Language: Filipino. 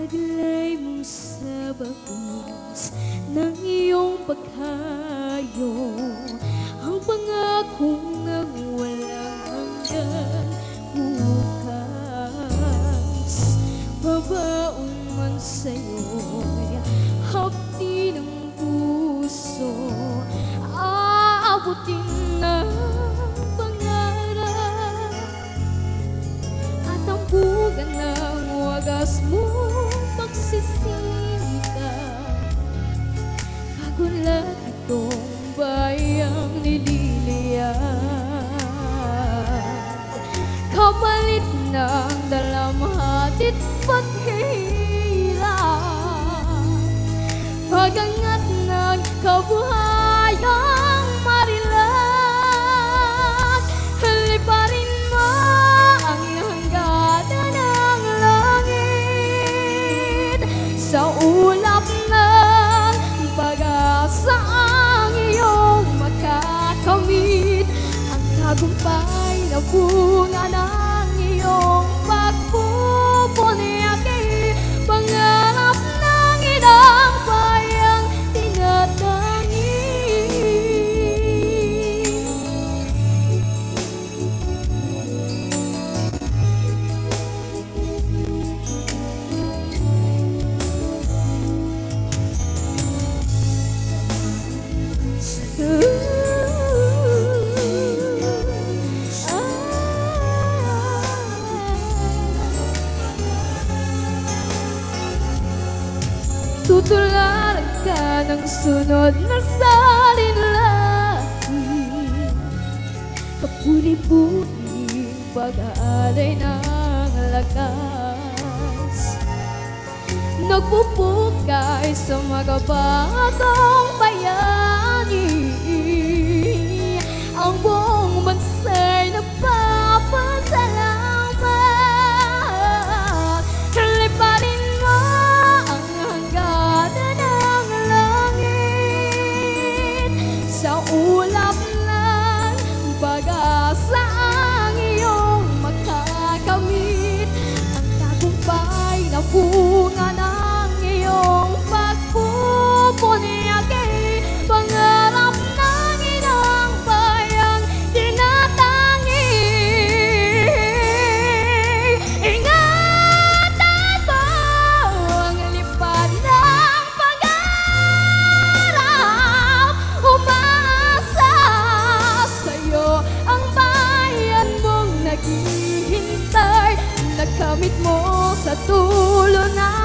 Itaglay mo sa bagos ng iyong paghayo ang pangakong nang walang hanggan bukas. Babaon man sa'yo'y hapdi ng puso, aabutin ng pangarap at ang bugan ng wagas mo pagsisikap. Pagulat itong bayang nililiyan, kapalit ng dalamhati't paghihirap, pagangat ng kabuhayang marilat. Liparin mo ang hangganan ng langit, sa ulap ng pag-asa ang iyong makakamit, ang tagumpay na bunga ng iyong pagpupunyaki, pangarap ng inang bayang tinatangi. Tutularan ka ng sunod na salinlahi, kapuli-puling pag-aalay ng lakas, nagpupukay sa magabagong bayani. Ang buong bansa'y nagpapasalamat. Liparin mo ang hangganan ng langit, sa ulap ng pag-asa ang iyong makakamit, ang tagumpay na bunga ng iyong pagpupunyaki, pangarap ng inang bayang tinatangi. Ingatan mo ang lipad ng pangarap, umaasa sa'yo ang bayan mong naghihintay, nakamit mo sa tulo na